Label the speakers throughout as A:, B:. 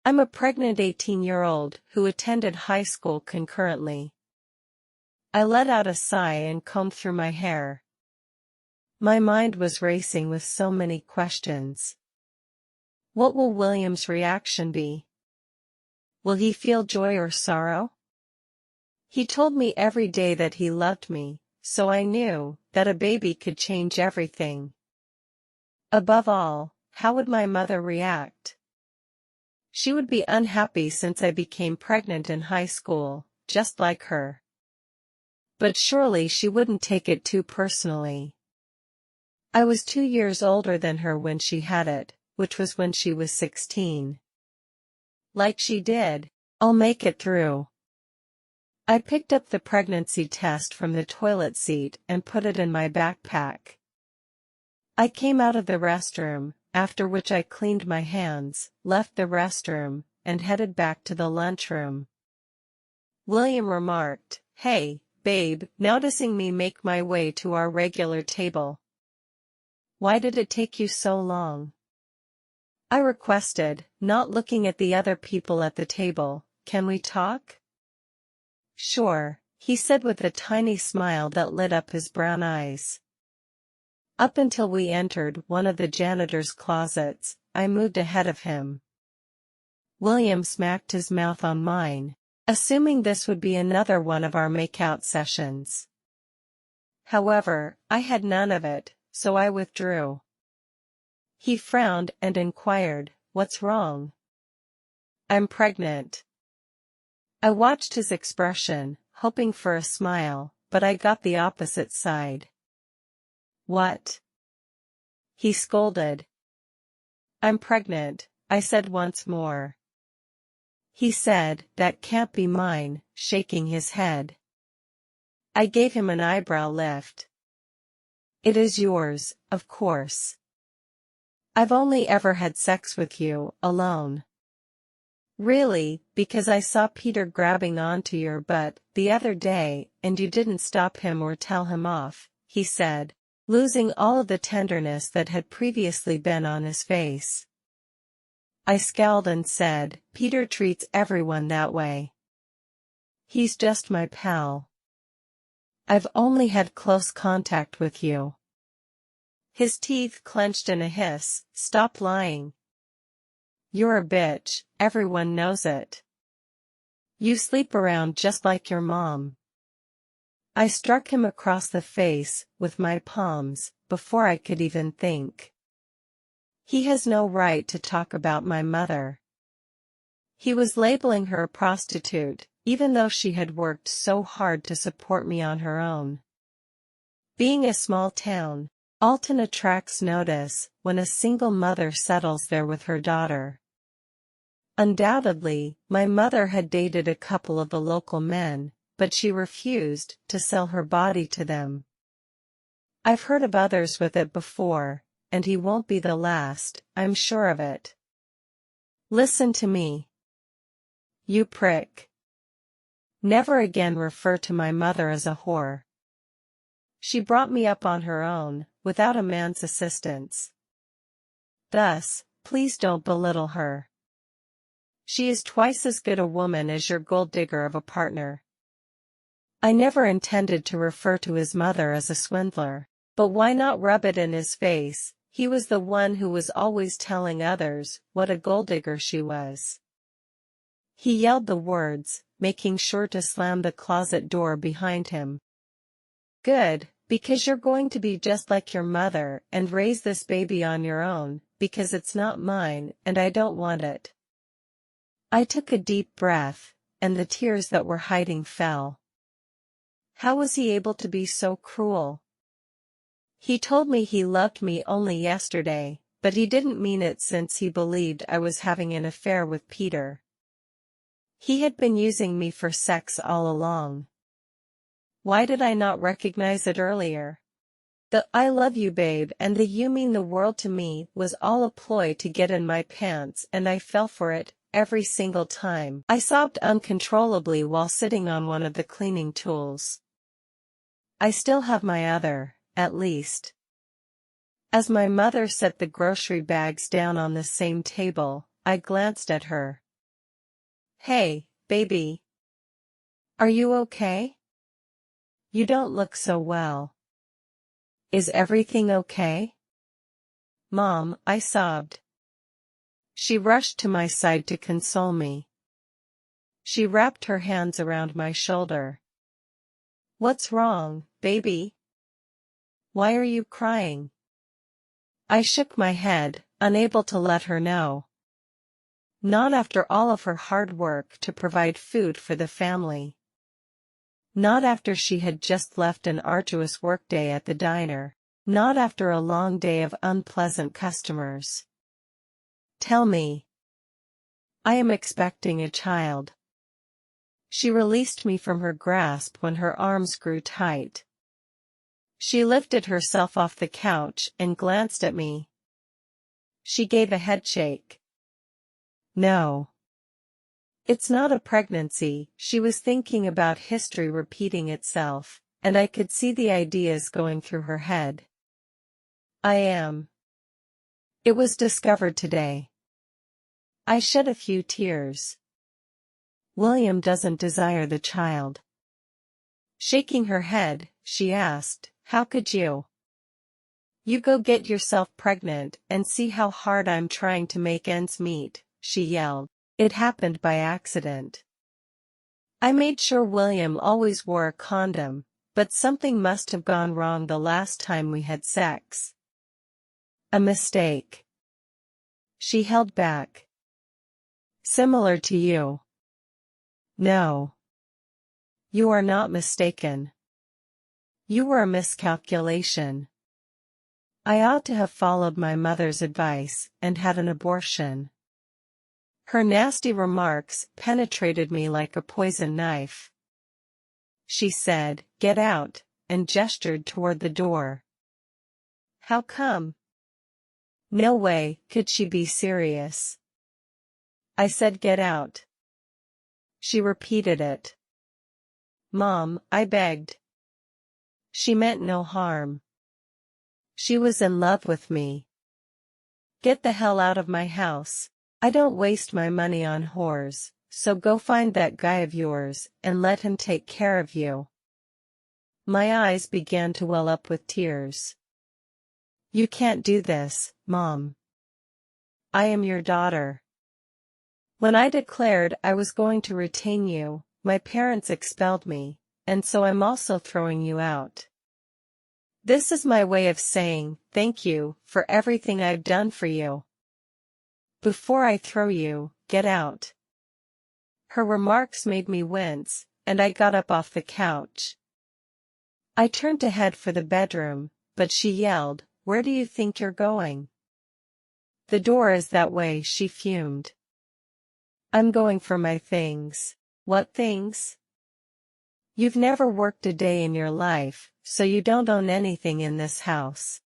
A: I'm a pregnant 18-year-old who attended high school concurrently. I let out a sigh and combed through my hair. My mind was racing with so many questions. What will William's reaction be? Will he feel joy or sorrow? He told me every day that he loved me, so I knew that a baby could change everything. Above all, how would my mother react? She would be unhappy since I became pregnant in high school, just like her. But surely she wouldn't take it too personally. I was 2 years older than her when she had it, which was when she was 16. Like she did, I'll make it through. I picked up the pregnancy test from the toilet seat and put it in my backpack. I came out of the restroom, after which I cleaned my hands, left the restroom, and headed back to the lunchroom. William remarked, "Hey, babe," noticing me make my way to our regular table. "Why did it take you so long?" I requested, not looking at the other people at the table. "Can we talk?" "Sure," he said with a tiny smile that lit up his brown eyes. Up until we entered one of the janitor's closets, I moved ahead of him. William smacked his mouth on mine, assuming this would be another one of our make-out sessions. However, I had none of it, so I withdrew. He frowned and inquired, "What's wrong?" "I'm pregnant." I watched his expression, hoping for a smile, but I got the opposite side. "What?" he scolded. "I'm pregnant," I said once more. He said, "That can't be mine," shaking his head. I gave him an eyebrow lift. "It is yours, of course. I've only ever had sex with you, alone." "Really, because I saw Peter grabbing onto your butt the other day and you didn't stop him or tell him off," he said, losing all of the tenderness that had previously been on his face. I scowled and said, "Peter treats everyone that way. He's just my pal. I've only had close contact with you." His teeth clenched in a hiss, "Stop lying. You're a bitch, everyone knows it. You sleep around just like your mom." I struck him across the face with my palms, before I could even think. He has no right to talk about my mother. He was labeling her a prostitute, even though she had worked so hard to support me on her own. Being a small town, Alton attracts notice when a single mother settles there with her daughter. Undoubtedly, my mother had dated a couple of the local men, but she refused to sell her body to them. I've heard of others with it before, and he won't be the last, I'm sure of it. Listen to me. You prick. Never again refer to my mother as a whore. She brought me up on her own, without a man's assistance. Thus, please don't belittle her. She is twice as good a woman as your gold digger of a partner. I never intended to refer to his mother as a swindler, but why not rub it in his face? He was the one who was always telling others what a gold digger she was. He yelled the words, making sure to slam the closet door behind him. "Good, because you're going to be just like your mother and raise this baby on your own, because it's not mine and I don't want it." I took a deep breath, and the tears that were hiding fell. How was he able to be so cruel? He told me he loved me only yesterday, but he didn't mean it since he believed I was having an affair with Peter. He had been using me for sex all along. Why did I not recognize it earlier? The "I love you babe" and the "you mean the world to me" was all a ploy to get in my pants, and I fell for it every single time. I sobbed uncontrollably while sitting on one of the cleaning tools. I still have my other, at least. As my mother set the grocery bags down on the same table, I glanced at her. Hey, baby. Are you okay? You don't look so well. Is everything okay? Mom, I sobbed. She rushed to my side to console me. She wrapped her hands around my shoulder. What's wrong, baby? Why are you crying? I shook my head, unable to let her know. Not after all of her hard work to provide food for the family. Not after she had just left an arduous workday at the diner. Not after a long day of unpleasant customers. Tell me. I am expecting a child. She released me from her grasp when her arms grew tight. She lifted herself off the couch and glanced at me. She gave a headshake. No. It's not a pregnancy. She was thinking about history repeating itself, and I could see the ideas going through her head. I am. It was discovered today. I shed a few tears. William doesn't desire the child. Shaking her head, she asked, how could you? You go get yourself pregnant and see how hard I'm trying to make ends meet, she yelled. It happened by accident. I made sure William always wore a condom, but something must have gone wrong the last time we had sex. A mistake. She held back. Similar to you. No. You are not mistaken. You were a miscalculation. I ought to have followed my mother's advice and had an abortion. Her nasty remarks penetrated me like a poison knife. She said, get out, and gestured toward the door. How come? No way could she be serious. I said get out. She repeated it. Mom, I begged. She meant no harm. She was in love with me. Get the hell out of my house. I don't waste my money on whores, so go find that guy of yours and let him take care of you. My eyes began to well up with tears. You can't do this, Mom. I am your daughter. When I declared I was going to retain you, my parents expelled me, and so I'm also throwing you out. This is my way of saying thank you for everything I've done for you. Before I throw you, get out. Her remarks made me wince, and I got up off the couch. I turned to head for the bedroom, but she yelled, where do you think you're going? The door is that way, she fumed. I'm going for my things. What things? You've never worked a day in your life, so you don't own anything in this house.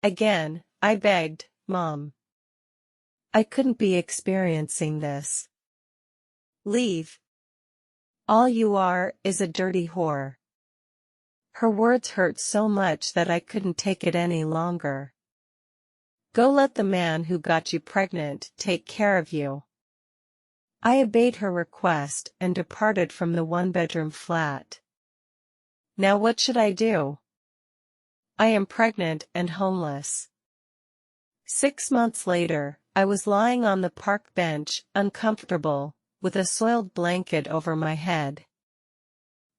A: Again, I begged, Mom. I couldn't be experiencing this. Leave. All you are is a dirty whore. Her words hurt so much that I couldn't take it any longer. Go let the man who got you pregnant take care of you. I obeyed her request and departed from the one-bedroom flat. Now what should I do? I am pregnant and homeless. 6 months later, I was lying on the park bench, uncomfortable, with a soiled blanket over my head.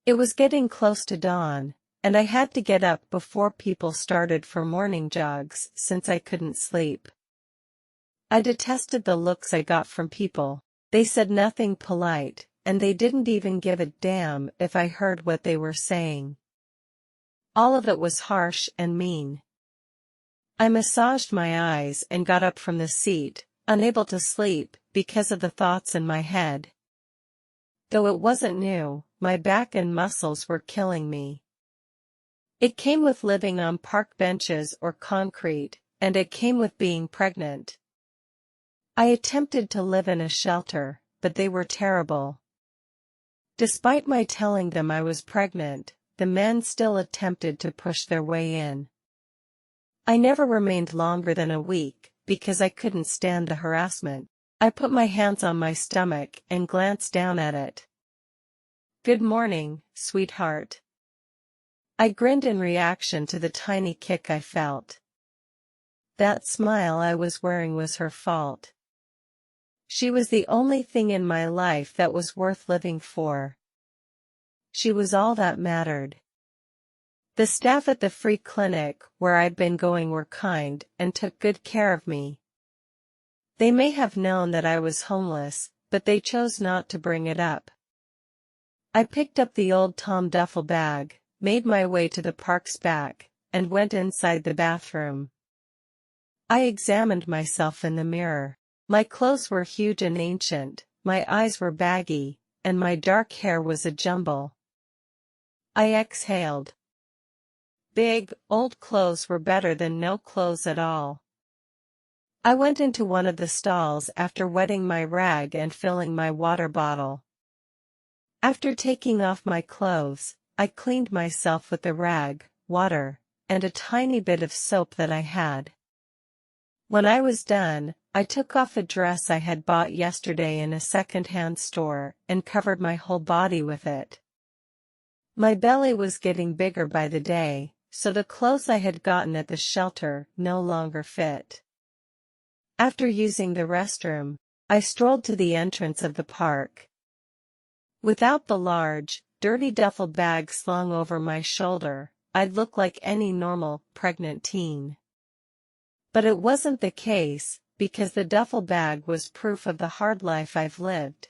A: It was getting close to dawn, and I had to get up before people started for morning jogs since I couldn't sleep. I detested the looks I got from people. They said nothing polite, and they didn't even give a damn if I heard what they were saying. All of it was harsh and mean. I massaged my eyes and got up from the seat, unable to sleep because of the thoughts in my head. Though it wasn't new, my back and muscles were killing me. It came with living on park benches or concrete, and it came with being pregnant. I attempted to live in a shelter, but they were terrible. Despite my telling them I was pregnant, the men still attempted to push their way in. I never remained longer than a week, because I couldn't stand the harassment. I put my hands on my stomach and glanced down at it. "Good morning, sweetheart." I grinned in reaction to the tiny kick I felt. That smile I was wearing was her fault. She was the only thing in my life that was worth living for. She was all that mattered. The staff at the free clinic where I'd been going were kind and took good care of me. They may have known that I was homeless, but they chose not to bring it up. I picked up the old Tom duffel bag, made my way to the park's back, and went inside the bathroom. I examined myself in the mirror. My clothes were huge and ancient, my eyes were baggy, and my dark hair was a jumble. I exhaled. Big, old clothes were better than no clothes at all. I went into one of the stalls after wetting my rag and filling my water bottle. After taking off my clothes, I cleaned myself with the rag, water, and a tiny bit of soap that I had. When I was done, I took off a dress I had bought yesterday in a second-hand store and covered my whole body with it. My belly was getting bigger by the day, so the clothes I had gotten at the shelter no longer fit. After using the restroom, I strolled to the entrance of the park. Without the large, dirty duffel bag slung over my shoulder, I'd look like any normal, pregnant teen. But it wasn't the case, because the duffel bag was proof of the hard life I've lived.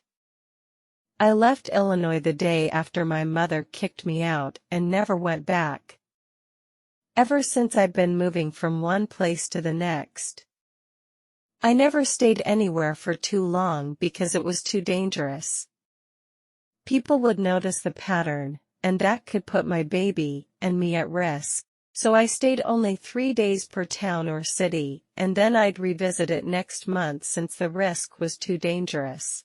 A: I left Illinois the day after my mother kicked me out and never went back. Ever since I've been moving from one place to the next. I never stayed anywhere for too long because it was too dangerous. People would notice the pattern, and that could put my baby and me at risk. So I stayed only 3 days per town or city, and then I'd revisit it next month since the risk was too dangerous.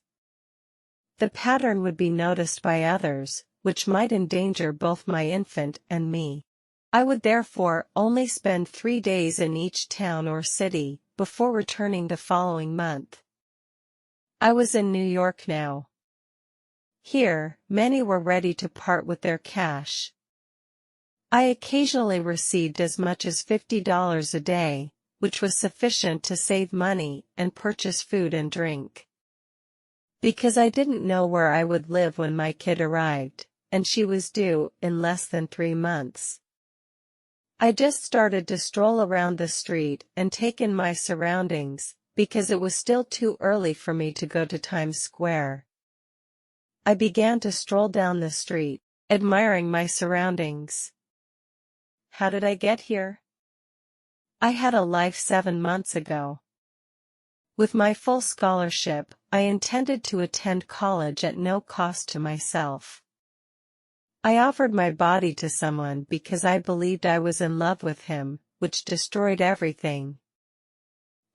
A: The pattern would be noticed by others, which might endanger both my infant and me. I would therefore only spend 3 days in each town or city, before returning the following month. I was in New York now. Here, many were ready to part with their cash. I occasionally received as much as $50 a day, which was sufficient to save money and purchase food and drink. Because I didn't know where I would live when my kid arrived, and she was due in less than 3 months. I just started to stroll around the street and take in my surroundings, because it was still too early for me to go to Times Square. I began to stroll down the street, admiring my surroundings. How did I get here? I had a life 7 months ago. With my full scholarship, I intended to attend college at no cost to myself. I offered my body to someone because I believed I was in love with him, which destroyed everything.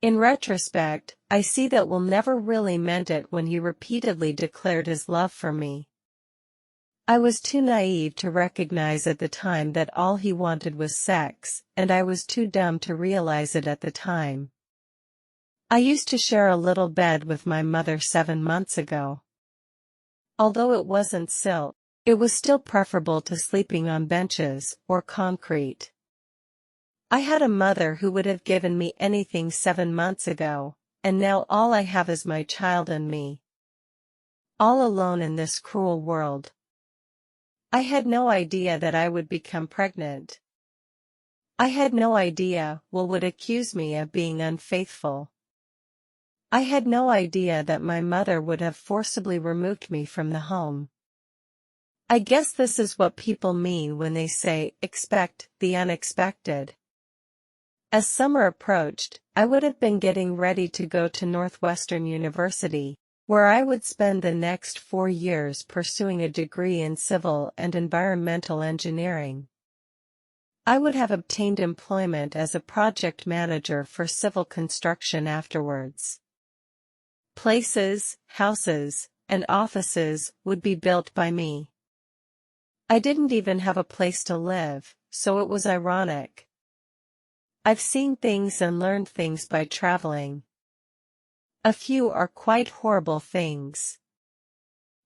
A: In retrospect, I see that Will never really meant it when he repeatedly declared his love for me. I was too naive to recognize at the time that all he wanted was sex, and I was too dumb to realize it at the time. I used to share a little bed with my mother 7 months ago. Although it wasn't silk, it was still preferable to sleeping on benches or concrete. I had a mother who would have given me anything 7 months ago, and now all I have is my child and me. All alone in this cruel world. I had no idea that I would become pregnant. I had no idea Will would accuse me of being unfaithful. I had no idea that my mother would have forcibly removed me from the home. I guess this is what people mean when they say, expect the unexpected. As summer approached, I would have been getting ready to go to Northwestern University, where I would spend the next 4 years pursuing a degree in civil and environmental engineering. I would have obtained employment as a project manager for civil construction afterwards. Places, houses, and offices would be built by me. I didn't even have a place to live, so it was ironic. I've seen things and learned things by traveling. A few are quite horrible things.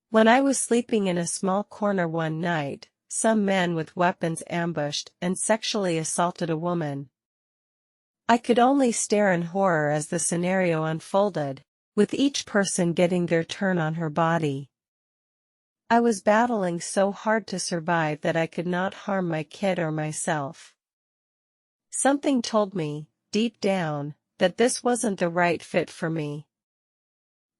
A: When I was sleeping in a small corner one night, some men with weapons ambushed and sexually assaulted a woman. I could only stare in horror as the scenario unfolded, with each person getting their turn on her body. I was battling so hard to survive that I could not harm my kid or myself. Something told me, deep down, that this wasn't the right fit for me.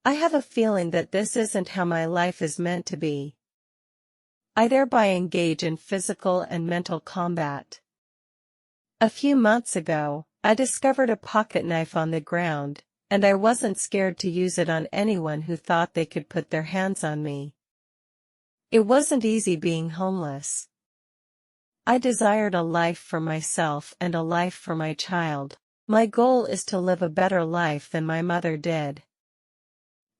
A: I have a feeling that this isn't how my life is meant to be. I thereby engage in physical and mental combat. A few months ago, I discovered a pocket knife on the ground, and I wasn't scared to use it on anyone who thought they could put their hands on me. It wasn't easy being homeless. I desired a life for myself and a life for my child. My goal is to live a better life than my mother did.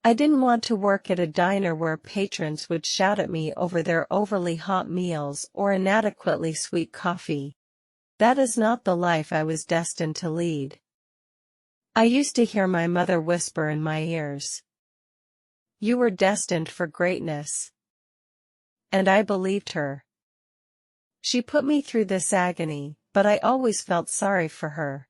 A: I didn't want to work at a diner where patrons would shout at me over their overly hot meals or inadequately sweet coffee. That is not the life I was destined to lead. I used to hear my mother whisper in my ears, "You were destined for greatness." And I believed her. She put me through this agony, but I always felt sorry for her.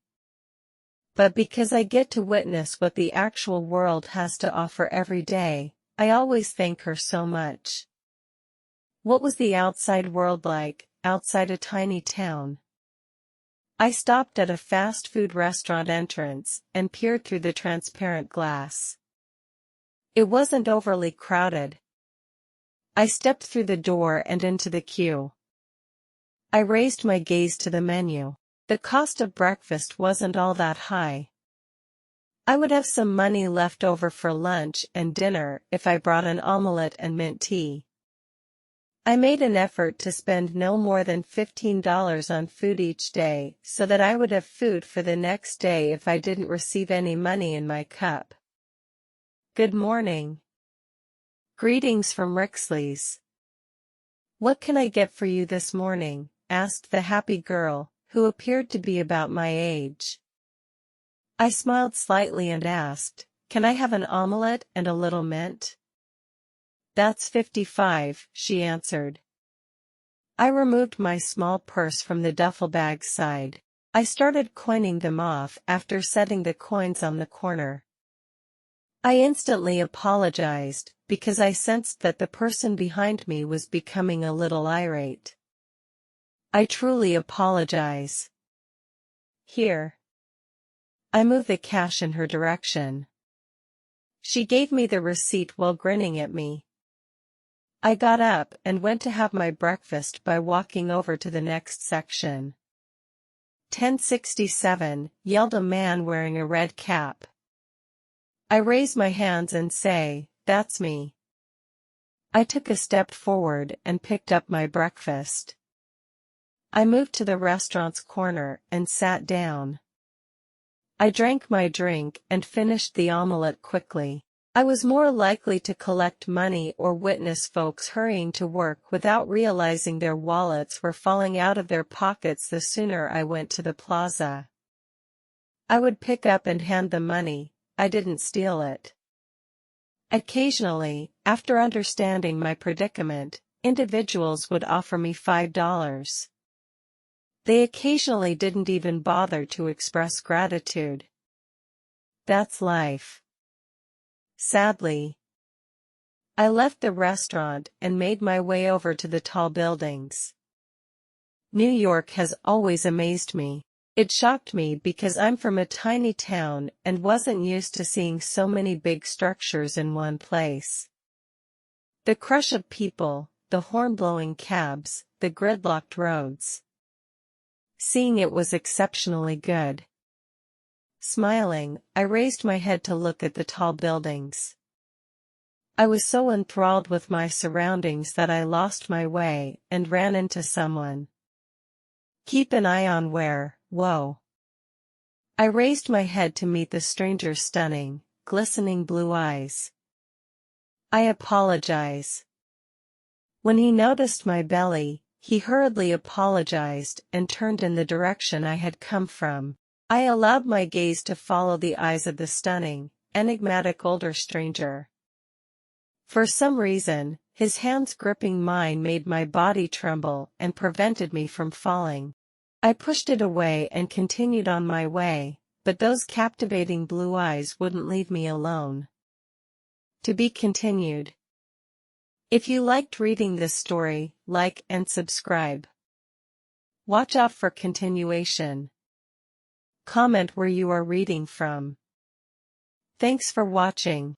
A: But because I get to witness what the actual world has to offer every day, I always thank her so much. What was the outside world like, outside a tiny town? I stopped at a fast food restaurant entrance and peered through the transparent glass. It wasn't overly crowded. I stepped through the door and into the queue. I raised my gaze to the menu. The cost of breakfast wasn't all that high. I would have some money left over for lunch and dinner if I brought an omelette and mint tea. I made an effort to spend no more than $15 on food each day so that I would have food for the next day if I didn't receive any money in my cup. Good morning. Greetings from Rixley's. What can I get for you this morning? Asked the happy girl, who appeared to be about my age. I smiled slightly and asked, "Can I have an omelette and a little mint?" "That's 55, she answered. I removed my small purse from the duffel bag's side. I started coining them off after setting the coins on the corner. I instantly apologized, because I sensed that the person behind me was becoming a little irate. "I truly apologize." "Here." I moved the cash in her direction. She gave me the receipt while grinning at me. I got up and went to have my breakfast by walking over to the next section. 1067, yelled a man wearing a red cap. I raise my hands and say, "That's me." I took a step forward and picked up my breakfast. I moved to the restaurant's corner and sat down. I drank my drink and finished the omelette quickly. I was more likely to collect money or witness folks hurrying to work without realizing their wallets were falling out of their pockets the sooner I went to the plaza. I would pick up and hand them money. I didn't steal it. Occasionally, after understanding my predicament, individuals would offer me $5. They occasionally didn't even bother to express gratitude. That's life. Sadly. I left the restaurant and made my way over to the tall buildings. New York has always amazed me. It shocked me because I'm from a tiny town and wasn't used to seeing so many big structures in one place. The crush of people, the horn-blowing cabs, the gridlocked roads. Seeing it was exceptionally good. Smiling, I raised my head to look at the tall buildings. I was so enthralled with my surroundings that I lost my way and ran into someone. "Keep an eye on where, whoa." I raised my head to meet the stranger's stunning, glistening blue eyes. "I apologize." When he noticed my belly, he hurriedly apologized and turned in the direction I had come from. I allowed my gaze to follow the eyes of the stunning, enigmatic older stranger. For some reason, his hands gripping mine made my body tremble and prevented me from falling. I pushed it away and continued on my way, but those captivating blue eyes wouldn't leave me alone. To be continued. If you liked reading this story, like and subscribe. Watch out for continuation. Comment where you are reading from. Thanks for watching.